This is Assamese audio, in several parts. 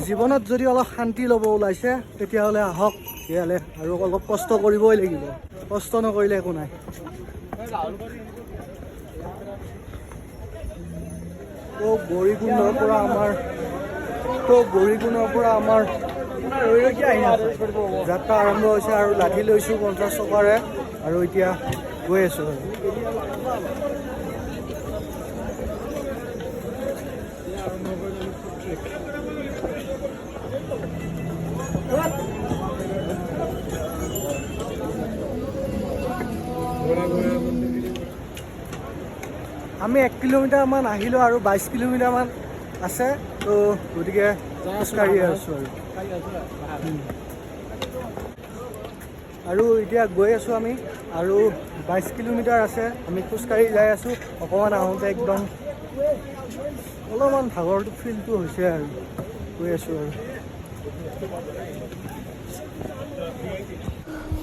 জীৱনত যদি অলপ শান্তি ল'ব ওলাইছে তেতিয়াহ'লে আহক ইয়ালে আৰু অলপ কষ্ট কৰিবই লাগিব কষ্ট নকৰিলে একো নাই তো বৰিগুণৰ পৰা আমাৰ যাত্ৰা আৰম্ভ হৈছে আৰু লাঠি লৈছোঁ 50 টকাৰে আৰু এতিয়া গৈ আছোঁ আমি 1 কিলোমিটাৰমান আহিলোঁ আৰু 22 কিলোমিটাৰমান আছে তো গতিকে খোজকাঢ়ি আছোঁ আৰু এতিয়া গৈ আছোঁ আমি আৰু 22 কিলোমিটাৰ আছে আমি খোজকাঢ়ি যাই আছোঁ অকণমান আহোঁতে একদম অলপমান ভাগৰটো ফিলটো হৈছে আৰু গৈ আছোঁ আৰু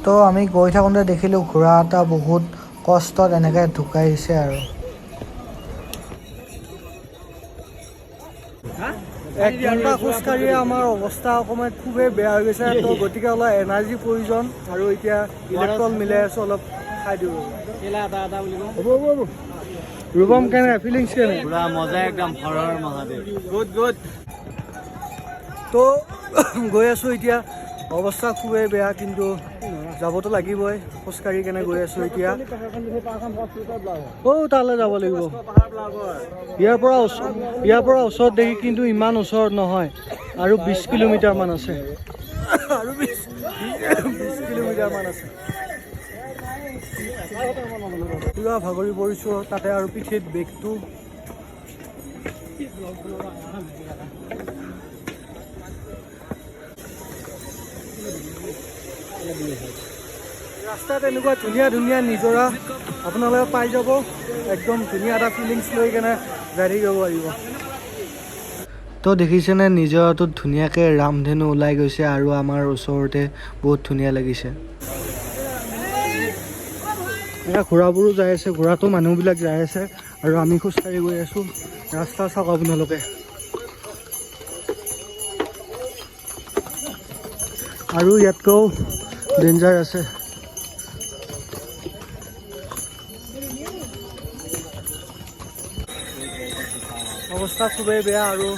তো আমি গৈ থাকোঁতে দেখিলোঁ ঘোঁৰা এটা বহুত কষ্টত এনেকৈ ঢুকাইছে আৰু 1 ঘণ্টা খোজকাঢ়িয়ে আমাৰ অৱস্থা অকণমান খুবেই বেয়া হৈ গৈছে তো গতিকে অলপ এনাৰ্জি প্ৰয়োজন আৰু এতিয়া ইলেক্ট্ৰল মিলাই আছোঁ অলপ খাই দিওঁ ৰূপম কেনে ফিলিংছ কেনে পুৰা মজা একদম হৰৰ মহাদেৱ গুড তো গৈ আছোঁ এতিয়া অৱস্থা খুবেই বেয়া কিন্তু যাবতো লাগিবই খোজকাঢ়ি কেনে গৈ আছোঁ এতিয়া তালৈ যাব লাগিব ইয়াৰ পৰা ওচৰত দেখি কিন্তু ইমান ওচৰত নহয় আৰু 20 কিলোমিটাৰমান আছে আৰু 20 কিলোমিটাৰমান আছে পুৰা ভাগৰি পৰিছোঁ তাতে আৰু পিঠিত বেগটো ৰাস্তাত এনেকুৱা ধুনীয়া ধুনীয়া নিজৰা আপোনালোকে পাই যাব একদম ধুনীয়া এটা ফিলিংছ লৈ কেনে যাই থাকিব পাৰিব তো দেখিছেনে নিজৰাটোত ধুনীয়াকৈ ৰামধেনু ওলাই গৈছে আৰু আমাৰ ওচৰতে বহুত ধুনীয়া লাগিছে এয়া ঘোঁৰাবোৰো যাই আছে ঘোঁৰাটো মানুহবিলাক যাই আছে আৰু আমি খোজকাঢ়ি গৈ আছোঁ ৰাস্তা চাওক আপোনালোকে আৰু ইয়াতকৈও ডেঞ্জাৰ আছে অৱস্থা খুবেই বেয়া আৰু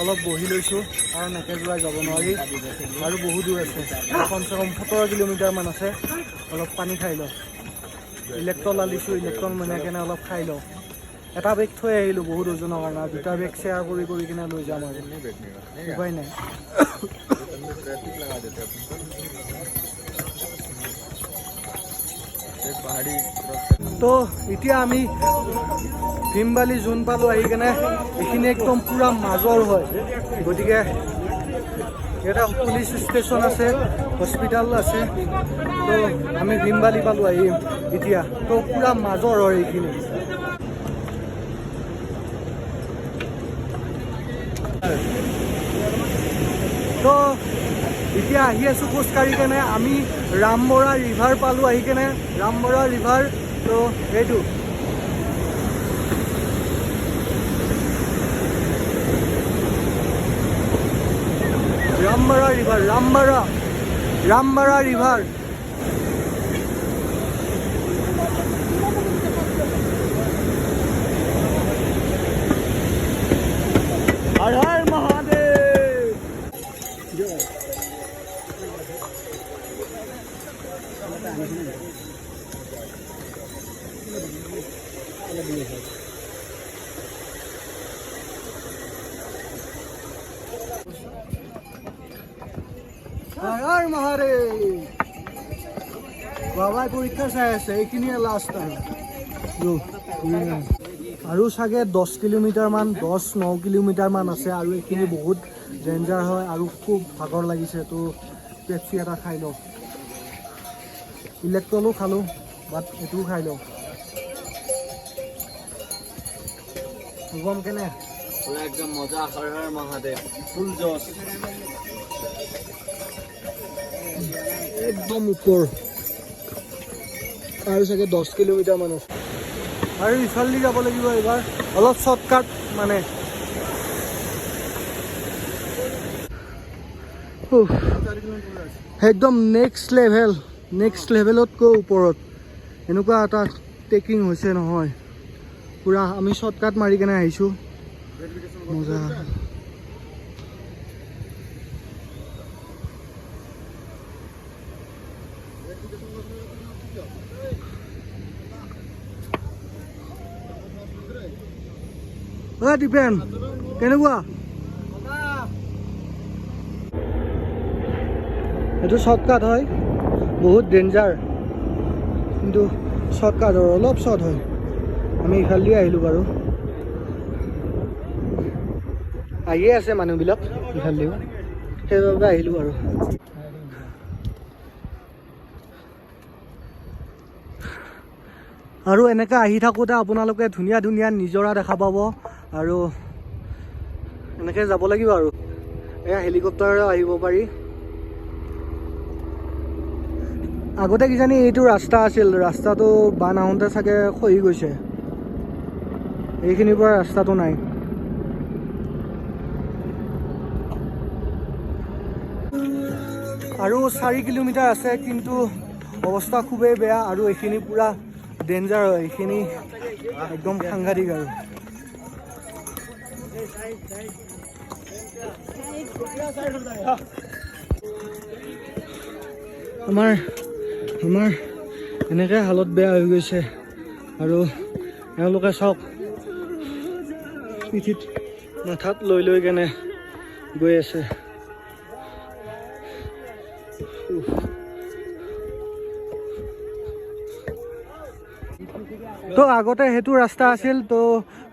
অলপ বহি লৈছোঁ কাৰণ একেজোৰাই যাব নোৱাৰি আৰু বহুত দূৰ আছে কমচে কম 17 কিলোমিটাৰমান আছে অলপ পানী খাই লওঁ ইলেক্ট্ৰল আনিছোঁ ইলেক্ট্ৰল মানে কেনে অলপ খাই লওঁ এটা বেগ থৈ আহিলোঁ বহুত ওজনৰ কাৰণে আৰু 2টা বেগ শ্বেয়াৰ কৰি কিনে লৈ যাম আৰু উপায় নাই তো এতিয়া আমি ভীমবালি জোন পালোঁ আহি কেনে এইখিনি একদম পূৰা মাজৰ হয় গতিকে এটা পুলিচ ষ্টেচন আছে হস্পিটেল আছে তো আমি ভীমবালি পালোঁ আহিম এতিয়া তো পূৰা মাজৰ হয় এইখিনি তো এতিয়া আহি আছোঁ খোজকাঢ়ি কেনে আমি ৰামবৰা ৰিভাৰ পালোঁ আহি কেনে ৰামবৰা ৰিভাৰ তো এইটো ৰামবৰা ৰিভাৰ ৰামবৰা ৰিভাৰ হৰ হৰ মহাদেৱ হৰ মহাদেৱ বাবাই পৰীক্ষা চাই আছে এইখিনিয়ে লাষ্ট আৰু চাগে 10 কিলোমিটাৰমান 10-9 কিলোমিটাৰমান আছে আৰু এইখিনি বহুত ডেঞ্জাৰ হয় আৰু খুব ভাগৰ লাগিছে তো পেপচি এটা খাই লওঁ ইলেক্ট্ৰলো খালোঁ বাট এইটোও খাই লওঁ গম কেনে একদম মজা হৰ হৰ মহাদেৱ ফুল জছ একদম ওপৰ আৰু চাগে 10 কিলোমিটাৰমান আছে আৰু ইফালে যাব লাগিব এইবাৰ অলপ শ্বৰ্টকাট মানে একদম নেক্সট লেভেলতকৈ ওপৰত এনেকুৱা এটা ট্ৰেকিং হৈছে নহয় পুৰা আমি শ্বৰ্টকাট মাৰি কেনে আহিছোঁ মজা দীপেন কেনেকুৱা এইটো শ্বৰ্টকাট হয় বহুত ডেঞ্জাৰ কিন্তু শ্বৰ্টকাট হয় অলপ শ্বৰ্ট হয় আমি ইফালে দি আহিলোঁ বাৰু আহিয়ে আছে মানুহবিলাক ইফালেদিও সেইবাবে আহিলোঁ আৰু আৰু এনেকৈ আহি থাকোঁতে আপোনালোকে ধুনীয়া ধুনীয়া নিজৰা দেখা পাব আৰু এনেকৈ যাব লাগিব আৰু এয়া হেলিকপ্টাৰেও আহিব পাৰি আগতে কিজানি এইটো ৰাস্তা আছিল ৰাস্তাটো বান আহোঁতে চাগে খহি গৈছে এইখিনিৰ পৰা ৰাস্তাটো নাই আৰু 4 কিলোমিটাৰ আছে কিন্তু অৱস্থা খুবেই বেয়া আৰু এইখিনি পুৰা ডেঞ্জাৰ হয় এইখিনি একদম সাংঘাতিক আৰু আমাৰ এনেকৈ হালত বেয়া হৈ গৈছে আৰু এওঁলোকে চাওক পিঠিত মাথাত লৈ কেনে গৈ আছে তো আগতে সেইটো ৰাস্তা আছিল তো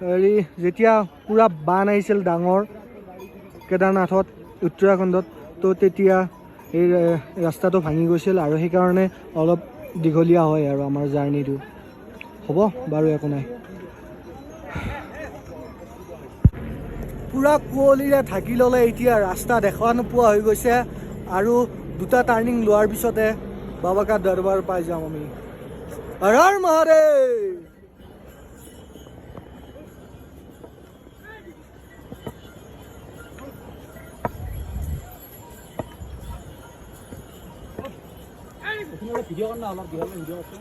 হেৰি যেতিয়া পুৰা বান আহিছিল ডাঙৰ কেদাৰনাথত উত্তৰাখণ্ডত তো তেতিয়া এই ৰাস্তাটো ভাঙি গৈছিল আৰু সেইকাৰণে অলপ দীঘলীয়া হয় আৰু আমাৰ জাৰ্ণিটো হ'ব বাৰু একো নাই পুৰা কুঁৱলীৰে ঢাকি ল'লে এতিয়া ৰাস্তা দেখা নোপোৱা হৈ গৈছে আৰু দুটা টাৰ্ণিং লোৱাৰ পিছতে বাবা কা দৰবাৰ পাই যাম আমি হৰ হৰ মহাদেৱ ভিডিঅ' না অলপ ভিডিঅ' আছে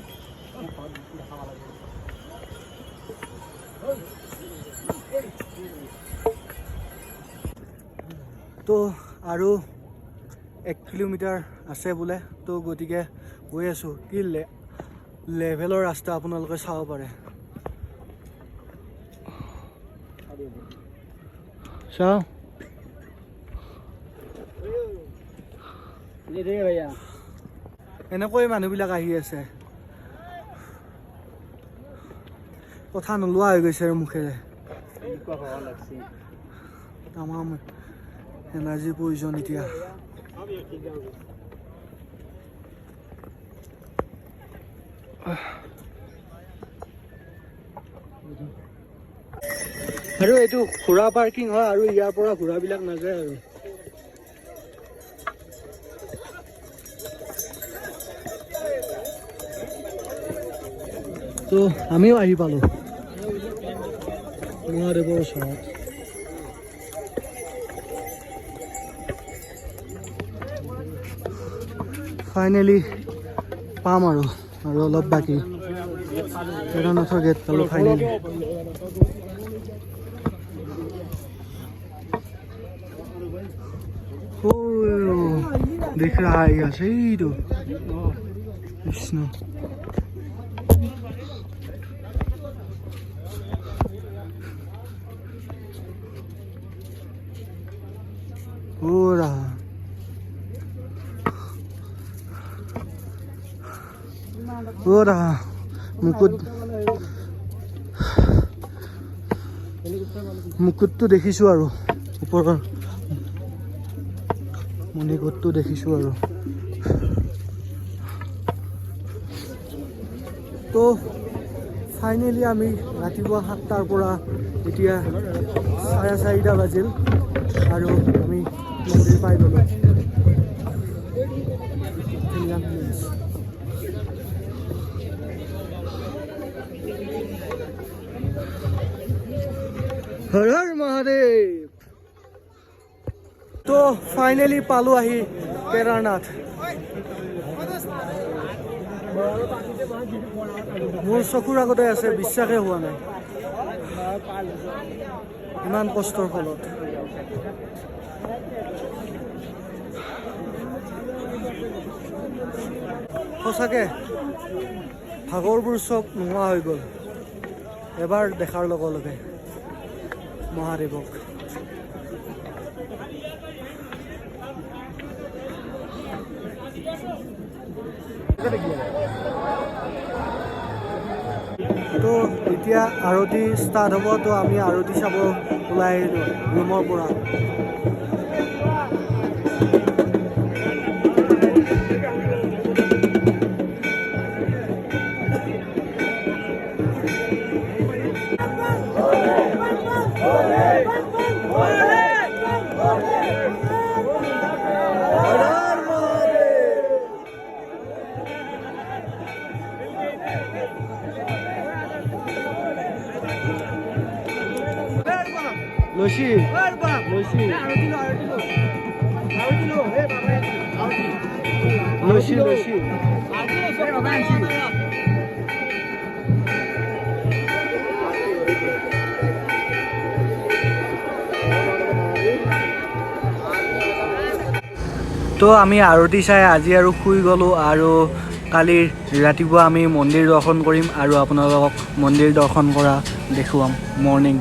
তো আৰু 1 কিলোমিটাৰ আছে বোলে তো গতিকে গৈ আছোঁ কি লেভেলৰ ৰাস্তা আপোনালোকে চাব পাৰে চাওঁ এনেকৈ মানুহবিলাক আহি আছে কথা নোলোৱা হৈ গৈছে আৰু মুখেৰে তামাম এনাৰ্জিৰ প্ৰয়োজন এতিয়া আৰু এইটো ঘোঁৰা পাৰ্কিং হয় আৰু ইয়াৰ পৰা ঘোঁৰাবিলাক নাযায় আৰু তো আমিও আহি পালোঁ মহাদেৱৰ ওচৰত ফাইনেলি পাম আৰু অলপ বাকী কেদাৰনাথৰ গেট পালোঁ ফাইনেলি दिख रहा है यहाँ से ही तो कृष्ण हो रहा মুকুটটো দেখিছোঁ আৰু ওপৰৰ মণিকোটটো দেখিছোঁ আৰু তো ফাইনেলি আমি ৰাতিপুৱা 7টাৰ পৰা এতিয়া 4:30 বাজিল আৰু আমি মন্দিৰ পাই গ'লোঁ হৰ হৰ মহাদেৱ তো ফাইনেলি পালো আহি কেদাৰনাথ। মোৰ চকুৰ আগতে আছে, বিশ্বাসেই হোৱা নাই ইমান কষ্টৰ ফলত। সঁচাকে ভাগৰবোৰ চব নোহোৱা হৈ গ'ল এবাৰ দেখাৰ লগে লগে মহাদেৱক। তো এতিয়া আৰতি ষ্টাৰ্ট হ'ব, তো আমি আৰতি চাব ওলাই আহিলোঁ ৰুমৰ পৰা। লসি লসি লসি লসি তো আমি আৰতি চাই আজি আৰু শুই গ'লোঁ, আৰু কালি ৰাতিপুৱা আমি মন্দিৰ দৰ্শন কৰিম আৰু আপোনালোকক মন্দিৰ দৰ্শন কৰা দেখুৱাম মৰ্ণিং।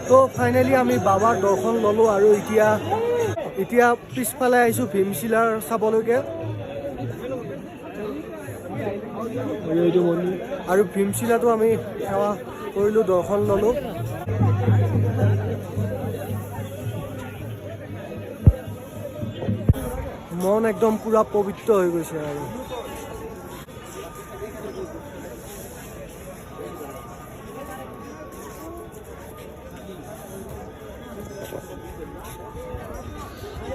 তো ফাইনেলি আমি বাবাৰ দৰ্শন ল'লোঁ আৰু এতিয়া পিছফালে আহিছোঁ ভীমশিলাৰ চাবলৈকে। আৰু ভীমশিলাটো আমি সেৱা কৰিলোঁ, দৰ্শন ল'লোঁ। মন একদম পুৰা পবিত্ৰ হৈ গৈছে আৰু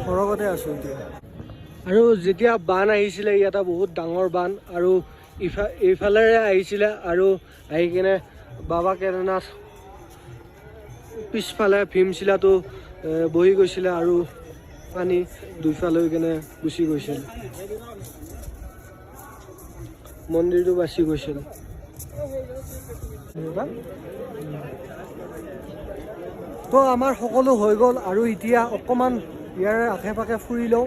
সৰগতে আছোঁ এতিয়া। আৰু যেতিয়া বান আহিছিলে, ইয়াত বহুত ডাঙৰ বান, আৰু এইফালেৰে আহিছিলে আৰু আহি কিনে বাবা কেদাৰনাথ পিছফালে ভীমশিলাটো বহি গৈছিলে আৰু পানী দুইফালে কিনে গুচি গৈছিল, মন্দিৰটো বাচি গৈছিল। তো আমাৰ সকলো হৈ গ'ল আৰু এতিয়া অকণমান ইয়াৰ আশে পাশে ফুৰি লওঁ,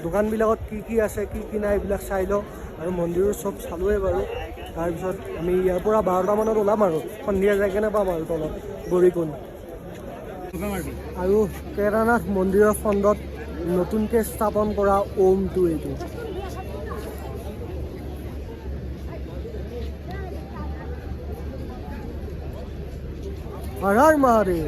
দোকানবিলাকত কি আছে কি নাই এইবিলাক চাই লওঁ, আৰু মন্দিৰো চব চালোৱে বাৰু। তাৰপিছত আমি ইয়াৰ পৰা 12টা মানত ওলাম আৰু সন্ধিয়া যাই কেনে পাম আৰু তলত গৌৰীকুণ্ড। আৰু কেদাৰনাথ মন্দিৰৰ ফ্ৰণ্টত নতুনকৈ স্থাপন কৰা ওমটো এইটো। হৰ হৰ মহাদেৱ।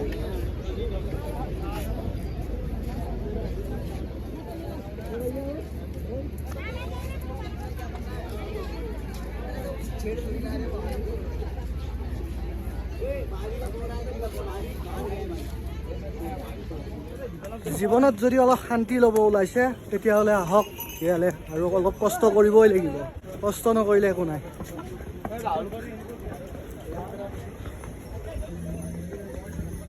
জীৱনত যদি অলপ শান্তি ল'ব ওলাইছে তেতিয়াহ'লে আহক ইয়ালৈ, আৰু অলপ কষ্ট কৰিবই লাগিব, কষ্ট নকৰিলে একো নাই।